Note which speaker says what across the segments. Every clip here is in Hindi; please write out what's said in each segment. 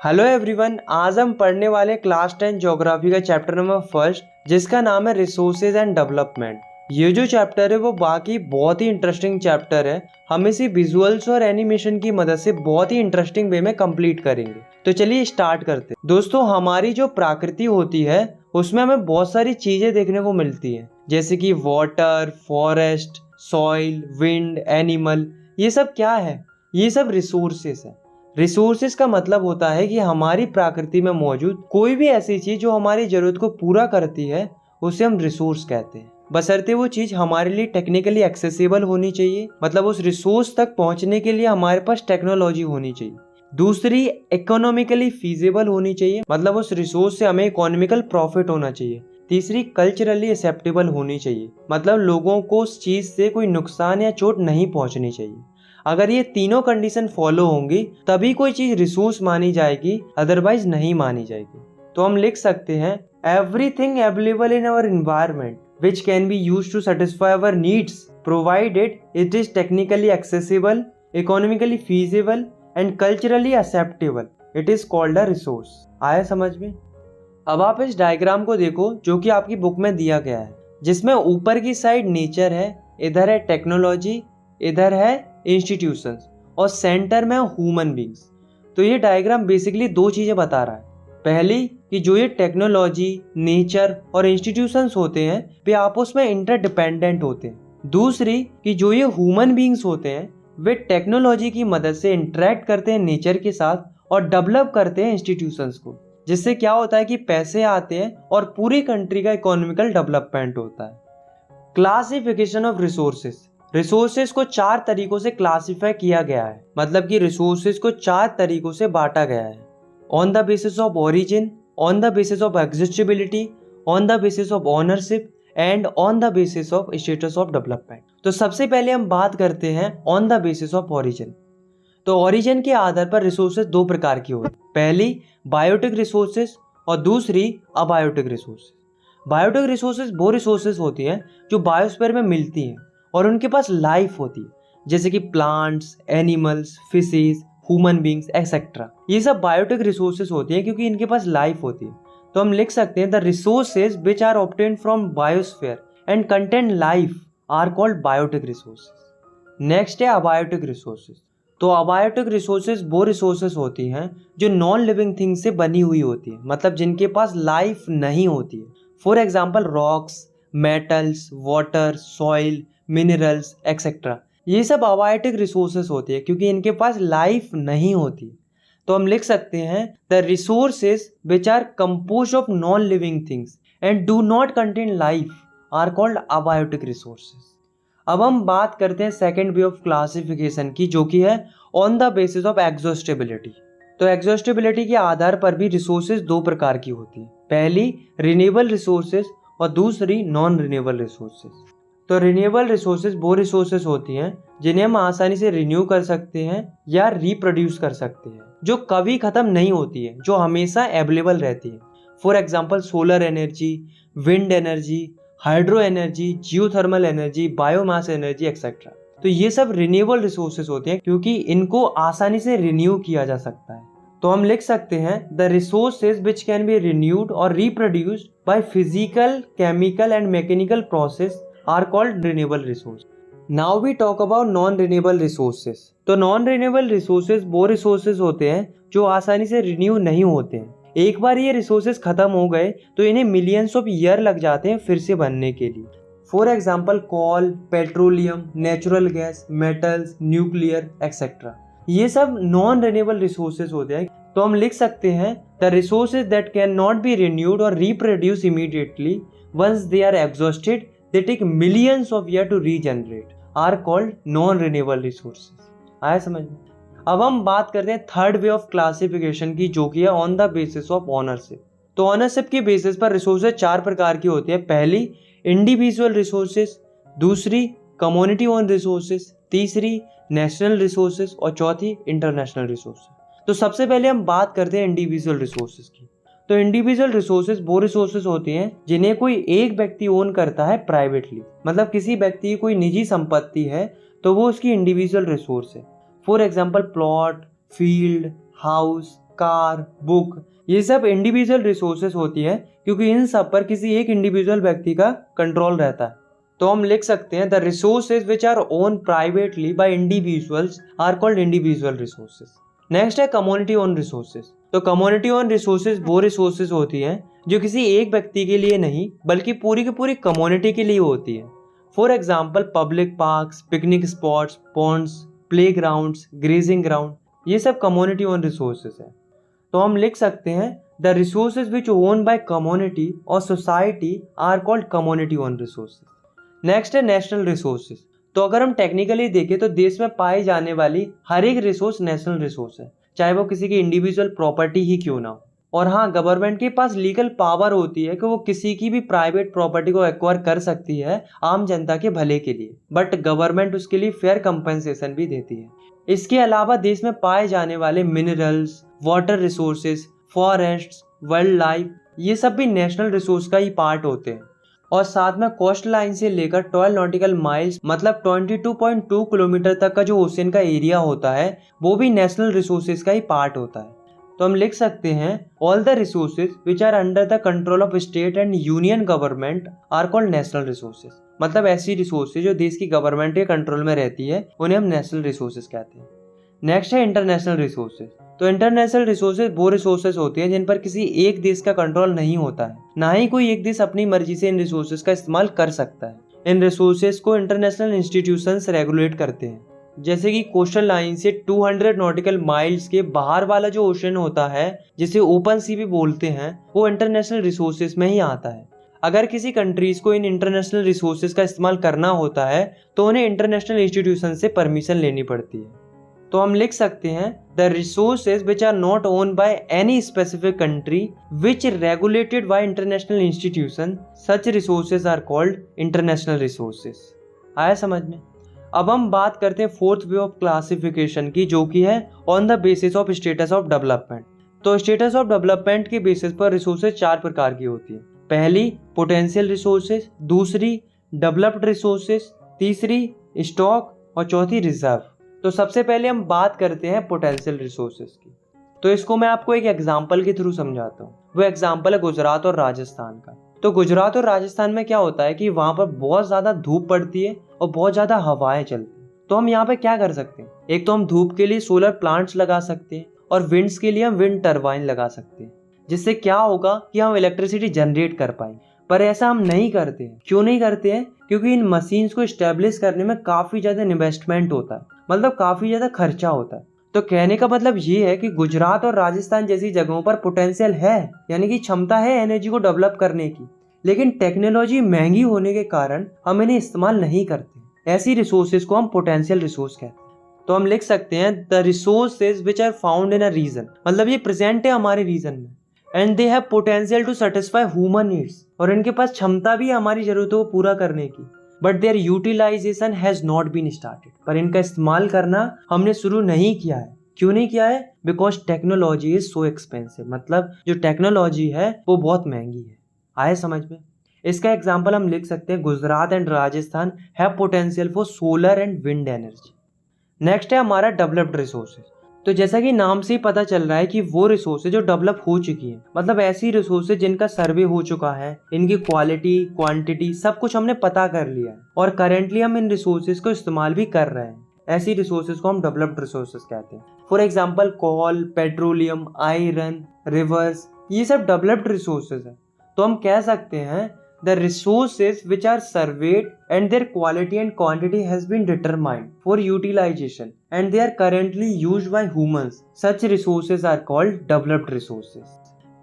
Speaker 1: हेलो एवरीवन, आज हम पढ़ने वाले क्लास 10 ज्योग्राफी का चैप्टर नंबर फर्स्ट, जिसका नाम है रिसोर्सेज एंड डेवलपमेंट। ये जो चैप्टर है वो बाकी बहुत ही इंटरेस्टिंग चैप्टर है। हम इसी विजुअल्स और एनिमेशन की मदद से बहुत ही इंटरेस्टिंग वे में कंप्लीट करेंगे। तो चलिए स्टार्ट करते हैं। दोस्तों, हमारी जो प्रकृति होती है उसमें हमें बहुत सारी चीजें देखने को मिलती है, जैसे कि water, forest, soil, wind, animal. ये सब क्या है? ये सब रिसोर्सेस है। रिसोर्सेज का मतलब होता है कि हमारी प्रकृति में मौजूद कोई भी ऐसी चीज जो हमारी जरूरत को पूरा करती है उसे हम रिसोर्स कहते हैं, बशर्ते वो चीज हमारे लिए टेक्निकली एक्सेसिबल होनी चाहिए। मतलब उस रिसोर्स तक पहुंचने के लिए हमारे पास टेक्नोलॉजी होनी चाहिए। दूसरी, इकोनॉमिकली फीजिबल होनी चाहिए, मतलब उस रिसोर्स से हमें इकोनॉमिकल प्रॉफिट होना चाहिए। तीसरी, कल्चरली एक्सेप्टेबल होनी चाहिए, मतलब लोगों को उस चीज से कोई नुकसान या चोट नहीं पहुंचनी चाहिए। अगर ये तीनों कंडीशन फॉलो होंगी तभी कोई चीज रिसोर्स मानी जाएगी, अदरवाइज नहीं मानी जाएगी। तो हम लिख सकते हैं everything available in our environment which can be used to satisfy our needs provided it is technically accessible, economically feasible and culturally acceptable, it is called a resource। आया समझ में? अब आप इस डायग्राम को देखो जो कि आपकी बुक में दिया गया है, जिसमें ऊपर की साइड नेचर है, इधर है टेक्नोलॉजी, इधर है इंस्टीट्यूशंस और सेंटर में ह्यूमन बींग्स। तो ये डायग्राम बेसिकली दो चीजें बता रहा है। पहली कि जो ये टेक्नोलॉजी, नेचर और इंस्टीट्यूशंस होते हैं वे आपस में इंटरडिपेंडेंट होते हैं। दूसरी कि जो ये ह्यूमन बींग्स होते हैं वे टेक्नोलॉजी की मदद से इंटरेक्ट करते हैं नेचर के साथ और डेवलप करते हैं इंस्टीट्यूशंस को, जिससे क्या होता है कि पैसे आते हैं और पूरी कंट्री का इकोनॉमिकल डेवलपमेंट होता है। Classification of resources. रिसोर्सेज को 4 तरीकों से क्लासिफाई किया गया है, मतलब कि रिसोर्सेज को 4 तरीकों से बांटा गया है। On the basis of origin, on the basis of existibility, on the basis of ownership and on the basis of status of development. तो सबसे पहले हम बात करते हैं on the basis of origin. तो ओरिजिन के आधार पर रिसोर्सेज 2 प्रकार की होती है। पहली बायोटिक रिसोर्सेज और दूसरी अबायोटिक रिसोर्सेज। बायोटिक रिसोर्सेज वो रिसोर्सेज होती हैं जो बायोस्फीयर में मिलती हैं और उनके पास लाइफ होती है, जैसे कि plants, animals, fishes, human beings etcetera. ये सब बायोटिक रिसोर्सेज होती हैं क्योंकि इनके पास लाइफ होती है। तो हम लिख सकते हैं the resources which are obtained from biosphere and contain life are called biotic resources. Next है अबायोटिक रिसोर्सेज। तो अबायोटिक रिसोर्सेज वो रिसोर्सेज होती हैं जो नॉन लिविंग थिंग से बनी हुई होती है, मतलब जिनके पास लाइफ नहीं होती है। For example rocks, metals, water, soil, minerals etcetera. ये सब अबायोटिक रिसोर्सेज होती है क्योंकि इनके पास लाइफ नहीं होती। तो हम लिख सकते हैं the resources which are composed of non living things and do not contain life are called abiotic resources. अब हम बात करते हैं सेकेंड वे ऑफ क्लासिफिकेशन की, जो कि है on the basis of exhaustibility. तो एग्जॉस्टिबिलिटी के आधार पर भी रिसोर्सेज 2 प्रकार की होती है। पहली रिन्यूएबल रिसोर्सेज और दूसरी नॉन रिन्यूएबल रिसोर्सेज। तो रिन्यूएबल रिसोर्सेज वो रिसोर्सेज होती हैं जिन्हें हम आसानी से रिन्यू कर सकते हैं या रिप्रोड्यूस कर सकते हैं, जो कभी खत्म नहीं होती है, जो हमेशा अवेलेबल रहती है। For example solar energy, wind energy, hydro energy, geothermal energy, biomass energy etcetera. तो ये सब रिन्यूएबल रिसोर्सेज होते हैं क्योंकि इनको आसानी से रिन्यू किया जा सकता है। तो हम लिख सकते हैं the resources which can be renewed और reproduced by physical, chemical and mechanical process are called renewable resource. Now we talk about non-renewable resources. तो non-renewable resources वो resources होते हैं जो आसानी से renew नहीं होते हैं। एक बार ये resources खत्म हो गए तो इन्हें millions of year लग जाते हैं फिर से बनने के लिए। For example coal, petroleum, natural gas, metals, nuclear, etc. ये सब non-renewable resources होते हैं। तो हम लिख सकते हैं the resources that cannot be renewed or reproduced immediately once they are exhausted, they take millions of years to regenerate, are called non-renewable resources। आया समझ में? अब हम बात करते हैं थर्ड वे ऑफ क्लासिफिकेशन की, जो कि है on the basis of ownership. तो ओनरशिप की बेसिस पर रिसोर्सेज 4 प्रकार की होती है। पहली इंडिविजुअल रिसोर्सेज, दूसरी कम्युनिटी ओन रिसोर्सेज, तीसरी नेशनल रिसोर्सेज और चौथी इंटरनेशनल रिसोर्सेज। तो सबसे पहले हम बात करते हैं इंडिविजुअल रिसोर्सेज की। तो इंडिविजुअल रिसोर्सेज वो रिसोर्सेज होती हैं जिन्हें कोई एक व्यक्ति ओन करता है प्राइवेटली, मतलब किसी व्यक्ति की कोई निजी संपत्ति है तो वो उसकी इंडिविजुअल रिसोर्स है। For example plot, field, house, car, book, ये सब इंडिविजुअल रिसोर्सेज होती हैं क्योंकि इन सब पर किसी एक इंडिविजुअल व्यक्ति का कंट्रोल रहता है। तो हम लिख सकते हैं the resources which are own privately by individuals are called individual resources. Next है कम्युनिटी ओन रिसोर्सेज। तो कम्युनिटी ओन रिसोर्सेज वो रिसोर्सेज होती हैं जो किसी एक व्यक्ति के लिए नहीं बल्कि पूरी की पूरी कम्युनिटी के लिए होती है। For example public parks, picnic spots, ponds, play grounds, grazing ground, ये सब कम्युनिटी ओन रिसोर्सेज है। तो हम लिख सकते हैं the resources which own by community और society are called community own resources. Next है नेशनल रिसोर्सेज। तो अगर हम टेक्निकली देखें तो देश में पाई जाने वाली हर एक रिसोर्स नेशनल रिसोर्स है, चाहे वो किसी की इंडिविजुअल प्रॉपर्टी ही क्यों ना हो। और हाँ, गवर्नमेंट के पास लीगल पावर होती है कि वो किसी की भी प्राइवेट प्रॉपर्टी को एक्वायर कर सकती है आम जनता के भले के लिए, बट गवर्नमेंट उसके लिए फेयर कंपनसेशन भी देती है। इसके अलावा देश में पाए जाने वाले minerals, water resources, forests, wild life, ये सब भी नेशनल रिसोर्स का ही पार्ट होते हैं। और साथ में कोस्ट लाइन से लेकर 12 नॉटिकल माइल्स मतलब 22.2 किलोमीटर तक का जो ओशियन का एरिया होता है वो भी नेशनल रिसोर्सेज का ही पार्ट होता है। तो हम लिख सकते हैं all the resources which are under the control of state and union government are called national resources. मतलब ऐसी रिसोर्सेज जो देश की गवर्नमेंट के कंट्रोल में रहती है उन्हें हम नेशनल रिसोर्सेज कहते हैं। नेक्स्ट है इंटरनेशनल रिसोर्सेज। तो इंटरनेशनल रिसोर्सेज वो रिसोर्सेज होती हैं जिन पर किसी एक देश का कंट्रोल नहीं होता है, ना ही कोई एक देश अपनी मर्जी से इन रिसोर्सेज का इस्तेमाल कर सकता है। इन रिसोर्सेज को इंटरनेशनल इंस्टीट्यूशंस रेगुलेट करते हैं, जैसे कि कोस्टल लाइन से 200 नॉटिकल माइल्स के बाहर वाला जो ओशन होता है जिसे ओपन सी भी बोलते हैं, वो इंटरनेशनल रिसोर्सेज में ही आता है। अगर किसी कंट्रीज को इन इंटरनेशनल रिसोर्सेज का इस्तेमाल करना होता है तो उन्हें इंटरनेशनल इंस्टीट्यूशन से परमिशन लेनी पड़ती है। तो हम लिख सकते हैं the resources which are not own by any specific country which regulated by international institution, such resources are called international resources. आया समझ में? अब हम बात करते हैं फोर्थ वे ऑफ क्लासिफिकेशन की, जो कि है on the basis of status of development. तो स्टेटस ऑफ डेवलपमेंट के बेसिस पर रिसोर्सेज 4 प्रकार की होती है। पहली पोटेंशियल रिसोर्सेज, दूसरी डेवलप्ड रिसोर्सेज, तीसरी स्टॉक और चौथी रिजर्व। तो सबसे पहले हम बात करते हैं पोटेंशियल रिसोर्सेज की। तो इसको मैं आपको एक एग्जांपल के थ्रू समझाता हूँ। वो एग्जांपल है गुजरात और राजस्थान का। तो गुजरात और राजस्थान में क्या होता है कि वहाँ पर बहुत ज़्यादा धूप पड़ती है और बहुत ज़्यादा हवाएं चलती हैं। तो हम यहाँ पे क्या कर सकते हैं, एक तो हम धूप के लिए सोलर प्लांट्स लगा सकते हैं और विंड्स के लिए हम विंड टरबाइन लगा सकते हैं, जिससे क्या होगा कि हम इलेक्ट्रिसिटी जनरेट कर पाएंगे। पर ऐसा हम नहीं करते हैं। क्यों नहीं करते हैं? क्योंकि इन मशीन्स को स्टेब्लिश करने में काफ़ी ज़्यादा इन्वेस्टमेंट होता है, मतलब काफ़ी ज़्यादा खर्चा होता है। तो कहने का मतलब ये है कि गुजरात और राजस्थान जैसी जगहों पर पोटेंशियल है, यानी कि क्षमता है एनर्जी को डेवलप करने की, लेकिन टेक्नोलॉजी महंगी होने के कारण हम इन्हें इस्तेमाल नहीं करते। ऐसी रिसोर्सेज को हम पोटेंशियल रिसोर्स कहते हैं। तो हम लिख सकते हैं the resources which are found in a region, मतलब ये प्रेजेंट है हमारे रीजन में, and they have potential to satisfy human needs, और इनके पास क्षमता भी है हमारी जरूरतों को पूरा करने की, but their utilisation has not been started, पर इनका इस्तेमाल करना हमने शुरू नहीं किया है। क्यों नहीं किया है? Because technology is so expensive, मतलब जो टेक्नोलॉजी है वो बहुत महंगी है। आए समझ में? इसका एग्जाम्पल हम लिख सकते हैं Gujarat and Rajasthan have potential for solar and wind energy. Next है हमारा डेवलप्ड रिसोर्सेज। तो जैसा कि नाम से ही पता चल रहा है कि वो रिसोर्सेज जो डेवलप हो चुकी हैं, मतलब ऐसी रिसोर्सेज जिनका सर्वे हो चुका है, इनकी क्वालिटी, क्वांटिटी सब कुछ हमने पता कर लिया है और करेंटली हम इन रिसोर्सेज को इस्तेमाल भी कर रहे हैं। ऐसी रिसोर्सेज को हम डेवलप्ड रिसोर्सेज कहते हैं। For example coal, petroleum, iron, rivers, ये सब डेवलप्ड रिसोर्सेज है। तो हम कह सकते हैं the resources which are surveyed and their quality and quantity has been determined for utilization and they are currently used by humans. Such resources are called developed resources.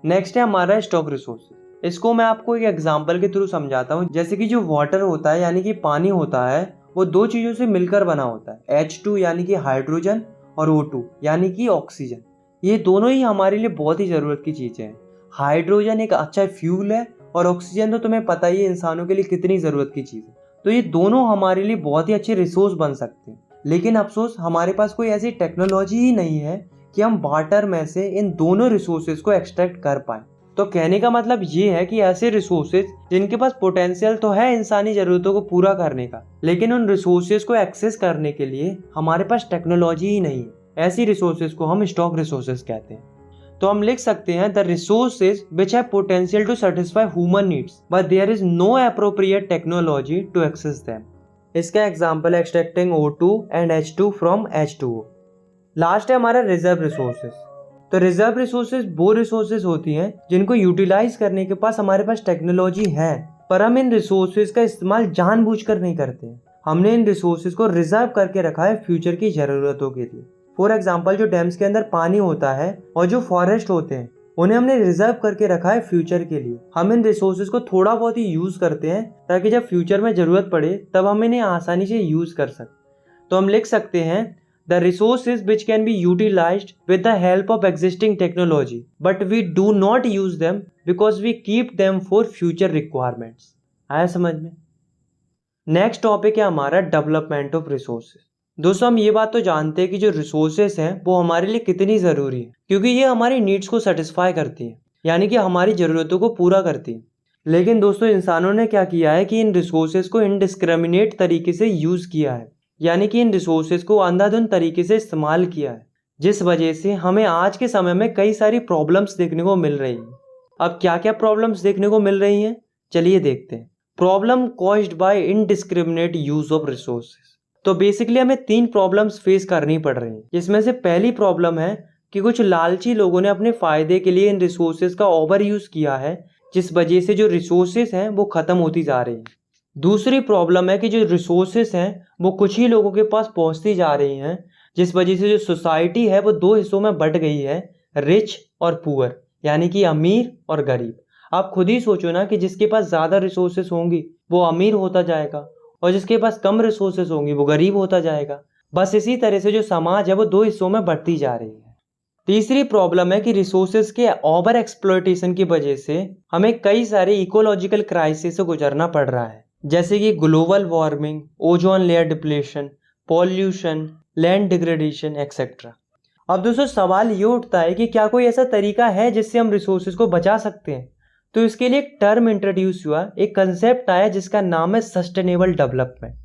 Speaker 1: Next है हमारा stock resources. इसको मैं आपको एक एग्जांपल के थ्रू समझाता हूँ। जैसे कि जो वाटर होता है यानी कि पानी होता है, वो दो चीज़ों से मिलकर बना होता है, H2 यानी कि हाइड्रोजन और O2 यानी कि ऑक्सीजन। ये दोनों ही हमारे लिए बहुत ही ज़रूरत की चीज़ें हैं। हाइड्रोजन एक अच्छा फ्यूल है और ऑक्सीजन तो तुम्हें पता ही है इंसानों के लिए कितनी ज़रूरत की चीज़ है। तो ये दोनों हमारे लिए बहुत ही अच्छे रिसोर्स बन सकते हैं, लेकिन अफसोस हमारे पास कोई ऐसी टेक्नोलॉजी ही नहीं है कि हम वाटर में से इन दोनों रिसोर्सेज को एक्सट्रैक्ट कर पाएँ। तो कहने का मतलब ये है कि ऐसे रिसोर्सेज जिनके पास पोटेंशियल तो है इंसानी ज़रूरतों को पूरा करने का, लेकिन उन रिसोर्सेज को एक्सेस करने के लिए हमारे पास टेक्नोलॉजी ही नहीं है। ऐसी रिसोर्सेज को हम स्टॉक रिसोर्सेज कहते हैं। तो हम लिख सकते हैं the resources which have potential to satisfy human needs but there is no appropriate technology to access them. इसका एग्जांपल है extracting O2 and H2 from H2O। Last है हमारा रिजर्व रिसोर्सेज। तो रिजर्व रिसोर्सेज वो रिसोर्सेज होती हैं जिनको यूटिलाइज करने के पास हमारे पास टेक्नोलॉजी है, पर हम इन रिसोर्सेज का इस्तेमाल जानबूझकर नहीं करते हैं। हमने इन रिसोर्सेज को रिजर्व करके रखा है फ्यूचर की जरूरतों के लिए। फॉर एग्जाम्पल जो डैम्स के अंदर पानी होता है और जो फॉरेस्ट होते हैं उन्हें हमने रिजर्व करके रखा है फ्यूचर के लिए। हम इन रिसोर्सेज को थोड़ा बहुत ही यूज करते हैं ताकि जब फ्यूचर में जरूरत पड़े तब हम इन्हें आसानी से यूज कर सकें। तो हम लिख सकते हैं the resources which can be utilised with the help of existing technology but we do not use them because we keep them for future requirements. आया समझ में? नेक्स्ट टॉपिक है हमारा डेवलपमेंट ऑफ रिसोर्सेज। दोस्तों हम ये बात तो जानते हैं कि जो रिसोर्सेज हैं वो हमारे लिए कितनी ज़रूरी है, क्योंकि ये हमारी नीड्स को सेटिस्फाई करती है, यानी कि हमारी ज़रूरतों को पूरा करती है। लेकिन दोस्तों इंसानों ने क्या किया है कि इन रिसोर्सेज को इनडिस्क्रिमिनेट तरीके से यूज़ किया है, यानी कि इन रिसोर्सेज को अंधाधुंध तरीके से इस्तेमाल किया है, जिस वजह से हमें आज के समय में कई सारी प्रॉब्लम्स देखने को मिल रही हैं। अब क्या क्या प्रॉब्लम्स देखने को मिल रही हैं, चलिए देखते हैं। Problem caused by indiscriminate use of resources. तो बेसिकली हमें 3 प्रॉब्लम्स फेस करनी पड़ रही हैं, जिसमें से पहली प्रॉब्लम है कि कुछ लालची लोगों ने अपने फायदे के लिए इन रिसोर्सेज का ओवर यूज किया है, जिस वजह से जो रिसोर्सेज हैं वो खत्म होती जा रही हैं। दूसरी प्रॉब्लम है कि जो रिसोर्सेज हैं वो कुछ ही लोगों के पास पहुंचती जा रही हैं, जिस वजह से जो सोसाइटी है वो 2 हिस्सों में बंट गई है, रिच और पुअर, यानी कि अमीर और गरीब। आप खुद ही सोचो ना कि जिसके पास ज़्यादा रिसोर्सेज होंगी वो अमीर होता जाएगा और जिसके पास कम रिसोर्सेज होंगी वो गरीब होता जाएगा। बस इसी तरह से जो समाज है वो 2 हिस्सों में बढ़ती जा रही है। तीसरी प्रॉब्लम है कि रिसोर्सेज के ओवर एक्सप्लॉयटेशन की वजह से हमें कई सारे इकोलॉजिकल क्राइसिस से गुजरना पड़ रहा है, जैसे कि global warming, ozone layer depletion, pollution, land degradation etcetera. अब दोस्तों सवाल ये उठता है कि क्या कोई ऐसा तरीका है जिससे हम रिसोर्सेज को बचा सकते हैं? तो इसके लिए एक टर्म इंट्रोड्यूस हुआ, एक कंसेप्ट आया जिसका नाम है सस्टेनेबल डेवलपमेंट।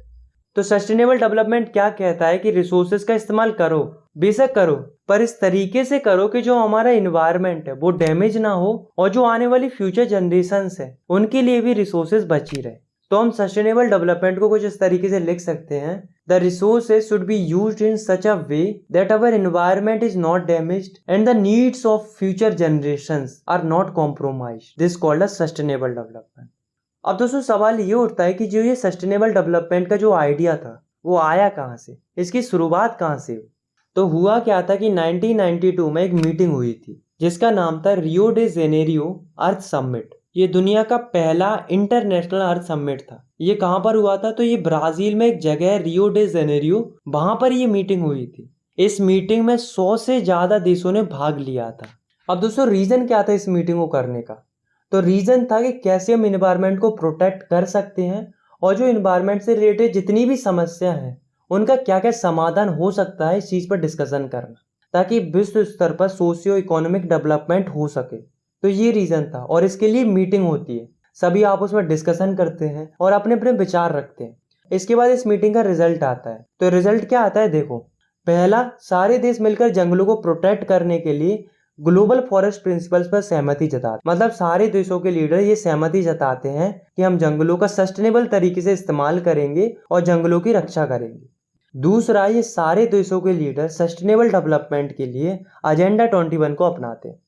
Speaker 1: तो सस्टेनेबल डेवलपमेंट क्या कहता है कि रिसोर्सेज का इस्तेमाल करो, बेशक करो, पर इस तरीके से करो कि जो हमारा इन्वायरमेंट है वो डैमेज ना हो और जो आने वाली फ्यूचर जनरेशंस है उनके लिए भी रिसोर्सेज बची रहे। तो हम सस्टेनेबल डेवलपमेंट को कुछ इस तरीके से लिख सकते हैं, the resources should be used in such a way that our environment is not damaged and the needs of future generations are not compromised. This called a sustainable development. अब दोस्तों सवाल ये उठता है कि जो ये सस्टेनेबल डेवलपमेंट का जो आइडिया था वो आया कहाँ से, इसकी शुरुआत कहाँ से हुई? तो हुआ क्या था कि 1992 में एक मीटिंग हुई थी जिसका नाम था रियो डे जेनेरियो अर्थ समिट। ये दुनिया का पहला इंटरनेशनल अर्थ समिट था। ये कहाँ पर हुआ था? तो ये ब्राजील में एक जगह है रियो डे जेनेरियो, वहां पर ये मीटिंग हुई थी। इस मीटिंग में 100 से ज्यादा देशों ने भाग लिया था। अब दोस्तों रीजन क्या था इस मीटिंग को करने का? तो रीजन था कि कैसे हम इन्वायरमेंट को प्रोटेक्ट कर सकते हैं और जो इन्वायरमेंट से रिलेटेड जितनी भी समस्या है उनका क्या क्या समाधान हो सकता है, इस चीज पर डिस्कशन करना, ताकि विश्व स्तर पर सोशियो इकोनॉमिक डेवलपमेंट हो सके। तो ये रीजन था और इसके लिए मीटिंग होती है, सभी आपस में डिस्कशन करते हैं और अपने अपने विचार रखते हैं। इसके बाद इस मीटिंग का रिजल्ट आता है। तो रिजल्ट क्या आता है देखो, पहला, सारे देश मिलकर जंगलों को प्रोटेक्ट करने के लिए ग्लोबल फॉरेस्ट प्रिंसिपल्स पर सहमति जताते, मतलब सारे देशों के लीडर ये सहमति जताते हैं कि हम जंगलों का सस्टेनेबल तरीके से इस्तेमाल करेंगे और जंगलों की रक्षा करेंगे। दूसरा, ये सारे देशों के लीडर सस्टेनेबल डेवलपमेंट के लिए एजेंडा 21 को अपनाते हैं।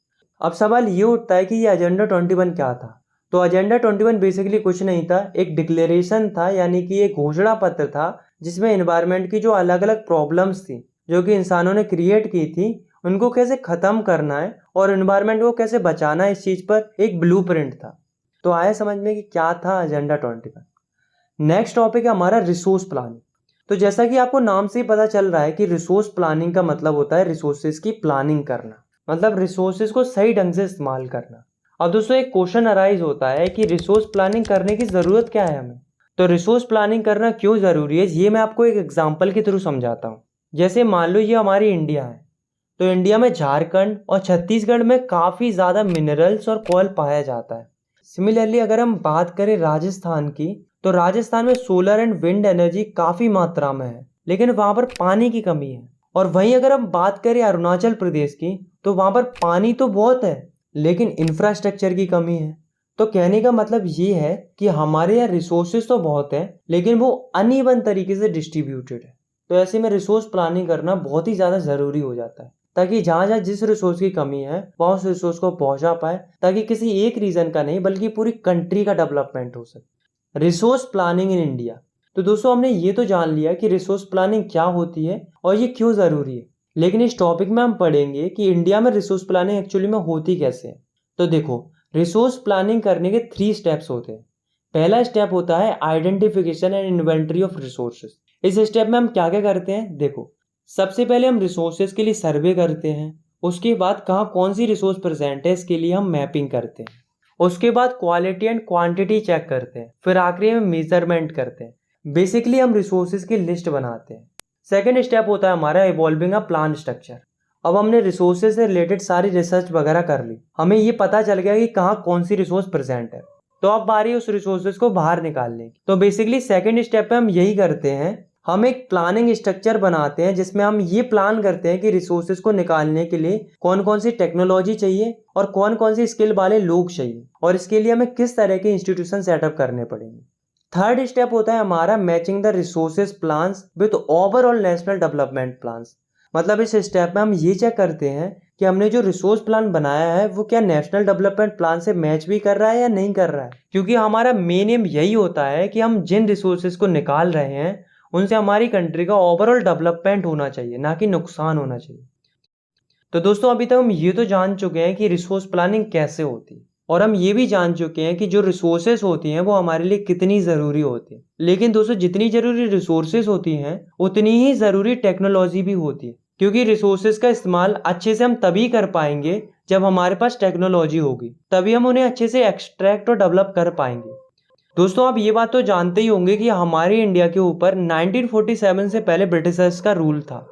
Speaker 1: अब सवाल ये उठता है कि ये एजेंडा 21 क्या था? तो एजेंडा 21 बेसिकली कुछ नहीं था, एक डिक्लेरेशन था, यानी कि एक घोषणा पत्र था जिसमें एनवायरनमेंट की जो अलग अलग प्रॉब्लम्स थी जो कि इंसानों ने क्रिएट की थी उनको कैसे खत्म करना है और एनवायरनमेंट को कैसे बचाना है, इस चीज पर एक ब्लूप्रिंट था। तो आया समझ में कि क्या था एजेंडा 21। नेक्स्ट टॉपिक है हमारा रिसोर्स प्लानिंग। तो जैसा कि आपको नाम से ही पता चल रहा है कि रिसोर्स प्लानिंग का मतलब होता है रिसोर्सेज की प्लानिंग करना, मतलब रिसोर्सेज को सही ढंग से इस्तेमाल करना। अब दोस्तों एक क्वेश्चन अराइज होता है कि रिसोर्स प्लानिंग करने की ज़रूरत क्या है हमें? तो रिसोर्स प्लानिंग करना क्यों ज़रूरी है ये मैं आपको एक एग्जाम्पल के थ्रू समझाता हूँ। जैसे मान लो ये हमारी इंडिया है, तो इंडिया में झारखंड और छत्तीसगढ़ में काफ़ी ज़्यादा मिनरल्स और कोयल पाया जाता है। सिमिलरली अगर हम बात करें राजस्थान की, तो राजस्थान में सोलर एंड विंड एनर्जी काफ़ी मात्रा में है, लेकिन वहाँ पर पानी की कमी है। और वहीं अगर हम बात करें अरुणाचल प्रदेश की, तो वहाँ पर पानी तो बहुत है लेकिन इंफ्रास्ट्रक्चर की कमी है। तो कहने का मतलब ये है कि हमारे यहाँ रिसोर्सेज तो बहुत है लेकिन वो अनइवन तरीके से डिस्ट्रीब्यूटेड है। तो ऐसे में रिसोर्स प्लानिंग करना बहुत ही ज़्यादा ज़रूरी हो जाता है ताकि जहाँ जहाँ जिस रिसोर्स की कमी है वहाँ उस रिसोर्स को पहुँचा पाए, ताकि किसी एक रीजन का नहीं बल्कि पूरी कंट्री का डेवलपमेंट हो सके। Resource planning in India. तो दोस्तों हमने ये तो जान लिया कि रिसोर्स प्लानिंग क्या होती है और ये क्यों ज़रूरी है, लेकिन इस टॉपिक में हम पढ़ेंगे कि इंडिया में रिसोर्स प्लानिंग एक्चुअली में होती कैसे है। तो देखो, रिसोर्स प्लानिंग करने के 3 स्टेप्स होते हैं। पहला स्टेप होता है identification and inventory of resources. इस स्टेप में हम क्या क्या करते हैं, देखो सबसे पहले हम रिसोर्सेज के लिए सर्वे करते हैं। उसके बाद कहाँ कौन सी रिसोर्स प्रेजेंट है इसके लिए हम मैपिंग करते हैं। उसके बाद क्वालिटी एंड क्वांटिटी चेक करते हैं। फिर आखिरी में मेजरमेंट करते हैं। बेसिकली हम रिसोर्सेज की लिस्ट बनाते हैं। सेकेंड स्टेप होता है हमारा इवॉल्विंग अ प्लान स्ट्रक्चर। अब हमने रिसोर्सेज से रिलेटेड सारी रिसर्च वगैरह कर ली, हमें ये पता चल गया कि कहाँ कौन सी रिसोर्स प्रेजेंट है। तो अब बारी उस रिसोर्सेज को बाहर निकालने की। तो बेसिकली सेकेंड स्टेप पे हम यही करते हैं, हम एक प्लानिंग स्ट्रक्चर बनाते हैं जिसमें हम ये प्लान करते हैं कि रिसोर्सेज को निकालने के लिए कौन कौन सी टेक्नोलॉजी चाहिए और कौन कौन सी स्किल वाले लोग चाहिए और इसके लिए हमें किस तरह के इंस्टीट्यूशन सेटअप करने पड़ेंगे। थर्ड स्टेप होता है हमारा matching the resources plans with overall national development plans. मतलब इस स्टेप में हम ये चेक करते हैं कि हमने जो रिसोर्स प्लान बनाया है वो क्या नेशनल डेवलपमेंट प्लान से मैच भी कर रहा है या नहीं कर रहा है, क्योंकि हमारा मेन एम यही होता है कि हम जिन रिसोर्सेज को निकाल रहे हैं उनसे हमारी कंट्री का ओवरऑल डेवलपमेंट होना चाहिए, ना कि नुकसान होना चाहिए। तो दोस्तों अभी तक हम ये तो जान चुके हैं कि रिसोर्स प्लानिंग कैसे होती है और हम ये भी जान चुके हैं कि जो रिसोर्सेज होती हैं वो हमारे लिए कितनी ज़रूरी होती है। लेकिन दोस्तों जितनी ज़रूरी रिसोर्सेज होती हैं उतनी ही ज़रूरी टेक्नोलॉजी भी होती है, क्योंकि रिसोर्सेज का इस्तेमाल अच्छे से हम तभी कर पाएंगे जब हमारे पास टेक्नोलॉजी होगी, तभी हम उन्हें अच्छे से एक्सट्रैक्ट और डेवलप कर पाएंगे। दोस्तों आप ये बात तो जानते ही होंगे कि हमारे इंडिया के ऊपर 1947 से पहले ब्रिटिशर्स का रूल था।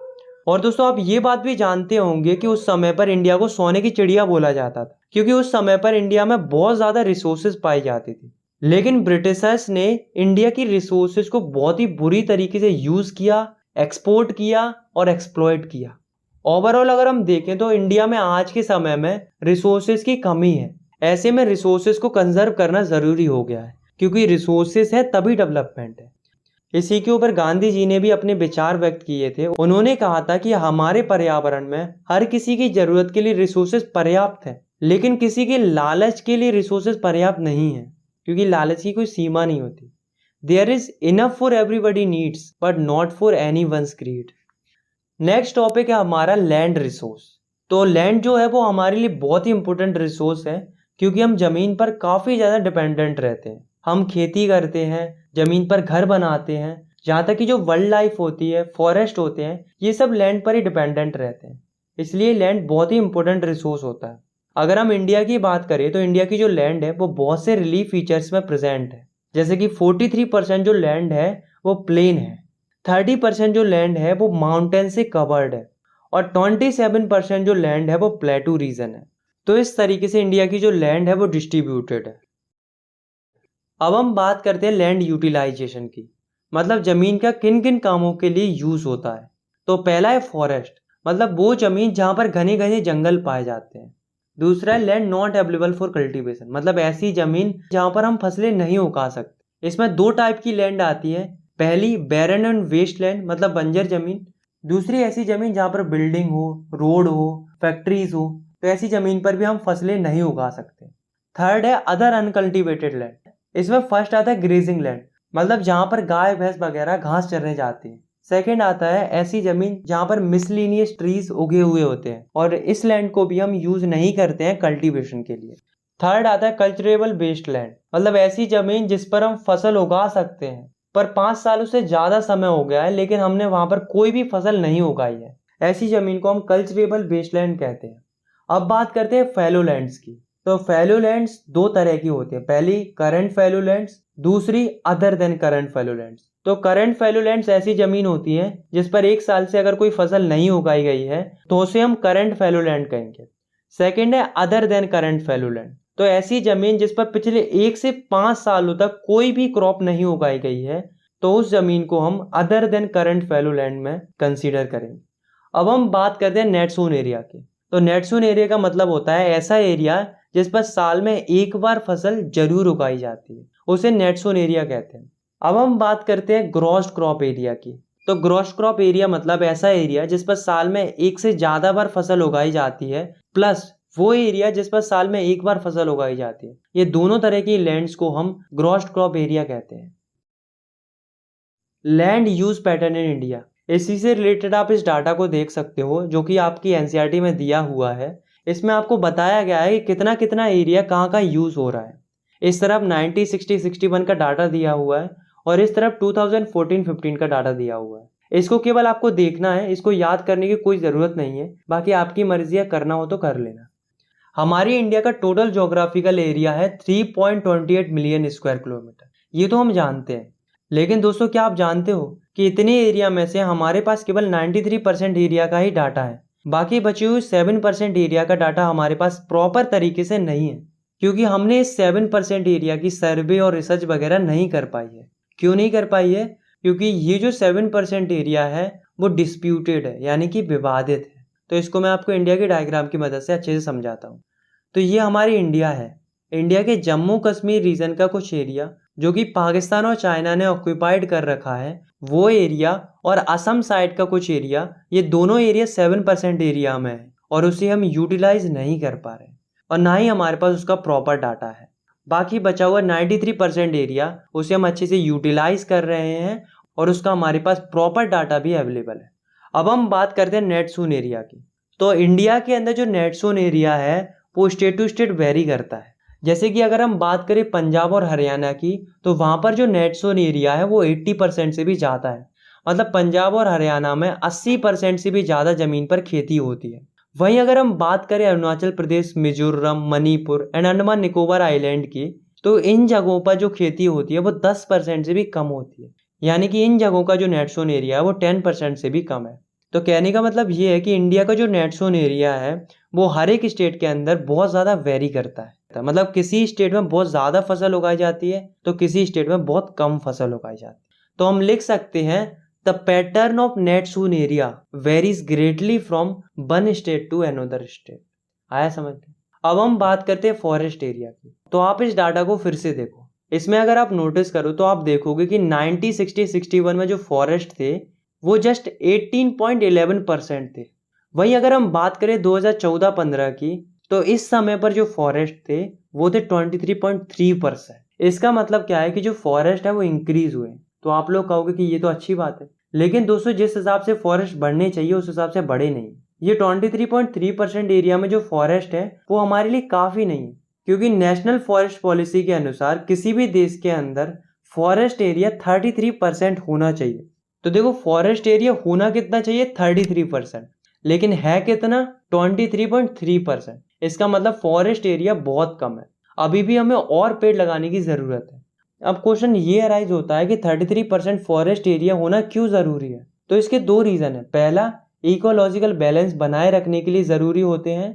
Speaker 1: और दोस्तों आप ये बात भी जानते होंगे कि उस समय पर इंडिया को सोने की चिड़िया बोला जाता था, क्योंकि उस समय पर इंडिया में बहुत ज़्यादा रिसोर्सेज पाई जाती थी। लेकिन ब्रिटिशर्स ने इंडिया की रिसोर्सेज को बहुत ही बुरी तरीके से यूज़ किया, एक्सपोर्ट किया और एक्सप्लॉइट किया। ओवरऑल अगर हम देखें तो इंडिया में आज के समय में रिसोर्सेज की कमी है। ऐसे में रिसोर्सेज को कंजर्व करना ज़रूरी हो गया है, क्योंकि रिसोर्सेज है तभी डेवलपमेंट है। इसी के ऊपर गांधी जी ने भी अपने विचार व्यक्त किए थे। उन्होंने कहा था कि हमारे पर्यावरण में हर किसी की जरूरत के लिए रिसोर्सेज पर्याप्त है, लेकिन किसी के लालच के लिए रिसोर्सेज पर्याप्त नहीं है, क्योंकि लालच की कोई सीमा नहीं होती। There is enough for everybody needs but not for any one's greed. Next topic है हमारा लैंड रिसोर्स। तो लैंड जो है वो हमारे लिए बहुत ही इंपॉर्टेंट रिसोर्स है, क्योंकि हम जमीन पर काफ़ी ज़्यादा डिपेंडेंट रहते हैं। हम खेती करते हैं, ज़मीन पर घर बनाते हैं, जहाँ तक कि जो वाइल्ड लाइफ होती है, फॉरेस्ट होते हैं, ये सब लैंड पर ही डिपेंडेंट रहते हैं। इसलिए लैंड बहुत ही इंपॉर्टेंट रिसोर्स होता है। अगर हम इंडिया की बात करें तो इंडिया की जो लैंड है वो बहुत से रिलीफ फीचर्स में प्रेजेंट है। जैसे कि 43% जो लैंड है वो प्लेन है, 30% जो लैंड है वो माउंटेन से कवर्ड है और 27% जो लैंड है वो प्लेटू रीजन है। तो इस तरीके से इंडिया की जो लैंड है वो डिस्ट्रीब्यूटेड है। अब हम बात करते हैं लैंड यूटिलाइजेशन की, मतलब ज़मीन का किन किन कामों के लिए यूज़ होता है। तो पहला है फॉरेस्ट, मतलब वो ज़मीन जहाँ पर घने घने जंगल पाए जाते हैं। दूसरा है land not available for cultivation, मतलब ऐसी ज़मीन जहाँ पर हम फसलें नहीं उगा सकते। इसमें 2 टाइप की लैंड आती है। पहली बैरन एंड वेस्ट लैंड, मतलब बंजर ज़मीन। दूसरी ऐसी ज़मीन जहाँ पर बिल्डिंग हो, रोड हो, फैक्ट्रीज हो, तो ऐसी ज़मीन पर भी हम फसलें नहीं उगा सकते। थर्ड है अदर अनकल्टिवेटेड लैंड। इसमें फर्स्ट आता है ग्रेजिंग लैंड, मतलब जहाँ पर गाय भैंस वगैरह घास चरने जाती है। सेकेंड आता है ऐसी जमीन जहाँ पर मिसलिनियस ट्रीज उगे हुए होते हैं और इस लैंड को भी हम यूज नहीं करते हैं कल्टीवेशन के लिए। थर्ड आता है कल्चरेबल बेस्ड लैंड, मतलब ऐसी जमीन जिस पर हम फसल उगा सकते हैं, पर 5 सालों से ज्यादा समय हो गया है लेकिन हमने वहां पर कोई भी फसल नहीं उगाई है। ऐसी जमीन को हम कल्चरेबल बेस्ड लैंड कहते हैं। अब बात करते हैं फैलो लैंड्स की। तो फैलो लैंड्स 2 तरह की होती है। पहली करंट फैलो लैंड्स, दूसरी other than current fallow lands. तो करंट फैलो लैंड्स ऐसी जमीन होती है जिस पर 1 साल से अगर कोई फसल नहीं उगाई गई है तो उसे हम करंट फैलो लैंड कहेंगे। सेकेंड है other than current fallow land, तो ऐसी जमीन जिस पर पिछले 1 से 5 सालों तक कोई भी क्रॉप नहीं उगाई गई है, तो उस जमीन को हम other than current fallow land में कंसीडर करेंगे। अब हम बात करते हैं नेट सोन एरिया की। तो नेट सोन एरिया का मतलब होता है ऐसा एरिया जिस पर साल में एक बार फसल जरूर उगाई जाती है, उसे नेट सोन एरिया कहते हैं। अब हम बात करते हैं ग्रॉस क्रॉप एरिया की। तो ग्रॉस क्रॉप एरिया मतलब ऐसा एरिया जिस पर साल में एक से ज्यादा बार फसल उगाई जाती है, प्लस वो एरिया जिस पर साल में एक बार फसल उगाई जाती है। ये दोनों तरह की लैंड्स को हम ग्रॉस क्रॉप एरिया कहते हैं। Land use pattern in India, इसी से रिलेटेड आप इस डाटा को देख सकते हो जो कि आपकी एनसीईआरटी में दिया हुआ है। इसमें आपको बताया गया है कि कितना कितना एरिया कहाँ का यूज हो रहा है। इस तरफ 90, 60, 61 का डाटा दिया हुआ है और इस तरफ 2014-15 का डाटा दिया हुआ है। इसको केवल आपको देखना है, इसको याद करने की कोई ज़रूरत नहीं है, बाकी आपकी मर्जी है, करना हो तो कर लेना। हमारी इंडिया का टोटल ज्योग्राफिकल एरिया है 3.28 मिलियन स्क्वायर किलोमीटर, ये तो हम जानते हैं। लेकिन दोस्तों क्या आप जानते हो कि इतने एरिया में से हमारे पास केवल 93% एरिया का ही डाटा है। बाकी बची हुई 7% एरिया का डाटा हमारे पास प्रॉपर तरीके से नहीं है, क्योंकि हमने इस 7% एरिया की सर्वे और रिसर्च वगैरह नहीं कर पाई है। क्यों नहीं कर पाई है? क्योंकि ये जो 7% एरिया है वो डिस्प्यूटेड है, यानी कि विवादित है। तो इसको मैं आपको इंडिया के डायग्राम की मदद से अच्छे से समझाता हूँ। तो ये हमारी इंडिया है। इंडिया के जम्मू कश्मीर रीजन का कुछ एरिया जो कि पाकिस्तान और चाइना ने ऑक्यूपाइड कर रखा है, वो एरिया, और असम साइड का कुछ एरिया, ये दोनों एरिया 7% एरिया में है और उसे हम यूटिलाइज नहीं कर पा रहे और ना ही हमारे पास उसका प्रॉपर डाटा है। बाकी बचा हुआ 93% एरिया उसे हम अच्छे से यूटिलाइज कर रहे हैं और उसका हमारे पास प्रॉपर डाटा भी अवेलेबल है। अब हम बात करते हैं नेट सोन एरिया की। तो इंडिया के अंदर जो नेट सोन एरिया है वो स्टेट टू स्टेट वेरी करता है। जैसे कि अगर हम बात करें पंजाब और हरियाणा की, तो वहाँ पर जो नेट सोन एरिया है वो 80% से भी ज़्यादा है। मतलब पंजाब और हरियाणा में 80% से भी ज़्यादा ज़मीन पर खेती होती है। वहीं अगर हम बात करें अरुणाचल प्रदेश, मिजोरम, मणिपुर एंड अंडमान निकोबार आइलैंड की, तो इन जगहों पर जो खेती होती है वो 10% से भी कम होती है। यानी कि इन जगहों का जो नेट सोन एरिया है वो 10% से भी कम है। तो कहने का मतलब ये है कि इंडिया का जो नेट सोन एरिया है वो हर एक स्टेट के अंदर बहुत ज़्यादा वेरी करता है। मतलब किसी स्टेट में बहुत ज़्यादा फसल उगाई जाती है तो किसी स्टेट में बहुत कम फसल उगाई जाती है। तो हम लिख सकते हैं the pattern of net sown area varies greatly from one state to another state. आया समझ में? अब हम बात करते हैं फॉरेस्ट एरिया की। तो आप इस डाटा को फिर से देखो। इसमें अगर आप नोटिस करो तो आप देखोगे कि 90, 60, 61 में जो फॉरेस्ट थे वो जस्ट 18.11% थे। वहीं अगर हम बात करें 2014-15 की, तो इस समय पर जो फॉरेस्ट थे वो थे 23.3%। इसका मतलब क्या है कि जो फॉरेस्ट है वो इंक्रीज हुए। तो आप लोग कहोगे कि ये तो अच्छी बात है, लेकिन दोस्तों जिस हिसाब से फॉरेस्ट बढ़ने चाहिए उस हिसाब से बढ़े नहीं। ये 23.3% एरिया में जो फॉरेस्ट है वो हमारे लिए काफ़ी नहीं है, क्योंकि नेशनल फॉरेस्ट पॉलिसी के अनुसार किसी भी देश के अंदर फॉरेस्ट एरिया 33% होना चाहिए। तो देखो फॉरेस्ट एरिया होना कितना चाहिए? 33%, लेकिन है कितना? 23.3%। इसका मतलब फॉरेस्ट एरिया बहुत कम है। अभी भी हमें और पेड़ लगाने की ज़रूरत है। अब क्वेश्चन ये अराइज होता है कि 33% फॉरेस्ट एरिया होना क्यों ज़रूरी है? तो इसके दो रीज़न है। पहला, इकोलॉजिकल बैलेंस बनाए रखने के लिए ज़रूरी होते हैं।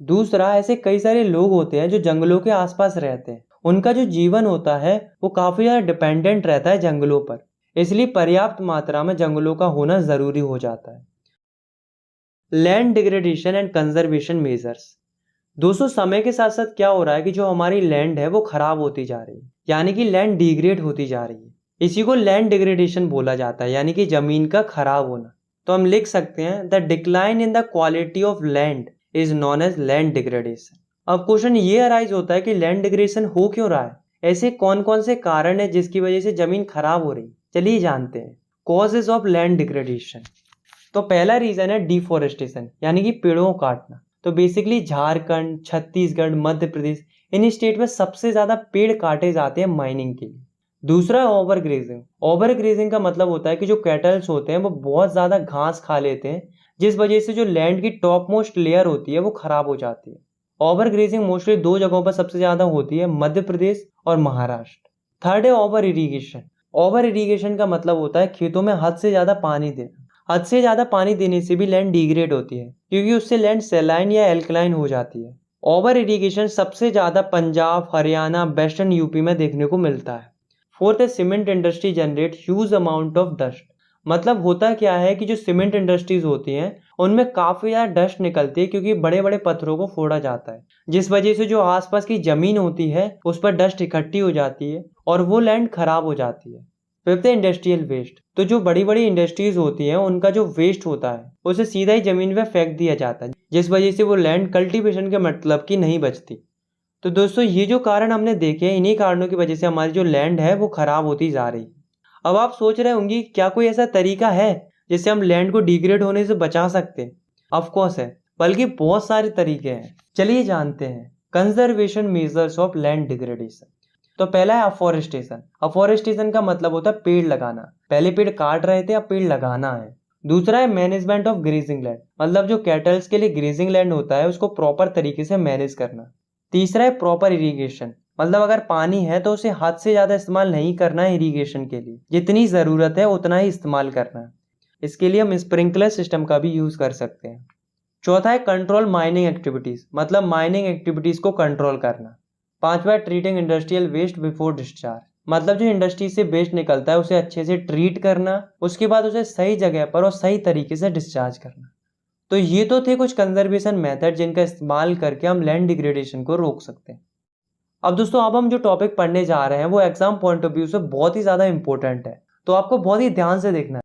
Speaker 1: दूसरा, ऐसे कई सारे लोग होते हैं जो जंगलों के आसपास रहते हैं, उनका जो जीवन होता है वो काफ़ी ज़्यादा डिपेंडेंट रहता है जंगलों पर, इसलिए पर्याप्त मात्रा में जंगलों का होना ज़रूरी हो जाता है। Land degradation and conservation measures. दोस्तों समय के साथ साथ क्या हो रहा है कि जो हमारी लैंड है वो खराब होती जा रही है, यानी कि लैंड डिग्रेड होती जा रही है। इसी को लैंड डिग्रेडेशन बोला जाता है, यानी कि जमीन का खराब होना। तो हम लिख सकते हैं the decline in the quality of land is known as land degradation. अब क्वेश्चन ये अराइज होता है कि लैंड डिग्रेडेशन हो क्यों रहा है? ऐसे कौन कौन से कारण है जिसकी वजह से जमीन खराब हो रही? चलिए जानते हैं कॉजेज ऑफ लैंड डिग्रेडेशन। तो पहला रीजन है डिफॉरेस्टेशन, यानी कि पेड़ों को काटना। तो बेसिकली झारखंड, छत्तीसगढ़, मध्य प्रदेश, इन स्टेट में सबसे ज्यादा पेड़ काटे जाते हैं माइनिंग के लिए। दूसरा है ओवर ग्रेजिंग। ओवर ग्रेजिंग का मतलब होता है कि जो कैटल्स होते हैं वो बहुत ज्यादा घास खा लेते हैं, जिस वजह से जो लैंड की टॉप मोस्ट लेयर होती है वो खराब हो जाती है। ओवर ग्रेजिंग मोस्टली दो जगहों पर सबसे ज्यादा होती है, मध्य प्रदेश और महाराष्ट्र। थर्ड है ओवर इरीगेशन। ओवर इरीगेशन का मतलब होता है खेतों में हद से ज्यादा पानी देना। हद से ज़्यादा पानी देने से भी लैंड डिग्रेड होती है, क्योंकि उससे लैंड सैलाइन या एल्कलाइन हो जाती है। ओवर इरीगेशन सबसे ज़्यादा पंजाब, हरियाणा, वेस्टर्न यूपी में देखने को मिलता है। फोर्थ है cement industry generate huge amount of dust. मतलब होता क्या है कि जो सीमेंट इंडस्ट्रीज होती हैं उनमें काफ़ी ज़्यादा डस्ट निकलती है क्योंकि बड़े बड़े पत्थरों को फोड़ा जाता है, जिस वजह से जो आसपास की ज़मीन होती है उस पर डस्ट इकट्ठी हो जाती है और वो लैंड खराब हो जाती है। फिफ्थ है इंडस्ट्रियल वेस्ट। तो जो बड़ी बड़ी इंडस्ट्रीज होती हैं उनका जो वेस्ट होता है उसे सीधा ही ज़मीन पर फेंक दिया जाता है, जिस वजह से वो लैंड कल्टीवेशन के मतलब की नहीं बचती। तो दोस्तों ये जो कारण हमने देखे हैं, इन्हीं कारणों की वजह से हमारी जो लैंड है वो खराब होती जा रही है। अब आप सोच रहे होंगे क्या कोई ऐसा तरीका है जिससे हम लैंड को डिग्रेड होने से बचा सकते हैं? ऑफ कोर्स है, बल्कि बहुत सारे तरीके हैं। चलिए जानते हैं conservation measures of land degradation. तो पहला है अफॉरेस्टेशन। अफॉरेस्टेशन का मतलब होता है पेड़ लगाना। पहले पेड़ काट रहे थे, अब पेड़ लगाना है। दूसरा है मैनेजमेंट ऑफ ग्रेजिंग लैंड, मतलब जो कैटल्स के लिए ग्रेजिंग लैंड होता है उसको प्रॉपर तरीके से मैनेज करना। तीसरा है प्रॉपर इरिगेशन, मतलब अगर पानी है तो उसे हद से ज़्यादा इस्तेमाल नहीं करना है इरिगेशन के लिए, जितनी ज़रूरत है उतना ही इस्तेमाल करना है। इसके लिए हम स्प्रिंकलर सिस्टम का भी यूज़ कर सकते हैं। चौथा है कंट्रोल माइनिंग एक्टिविटीज़, मतलब माइनिंग एक्टिविटीज़ को कंट्रोल करना। पांचवा है treating industrial waste before discharge, मतलब जो इंडस्ट्री से वेस्ट निकलता है उसे अच्छे से ट्रीट करना, उसके बाद उसे सही जगह पर और सही तरीके से डिस्चार्ज करना। तो ये तो थे कुछ कंजर्वेशन मेथड जिनका इस्तेमाल करके हम लैंड डिग्रेडेशन को रोक सकते हैं। अब दोस्तों अब हम जो टॉपिक पढ़ने जा रहे हैं वो एग्जाम पॉइंट ऑफ व्यू से बहुत ही ज़्यादा इंपॉर्टेंट है, तो आपको बहुत ही ध्यान से देखना है।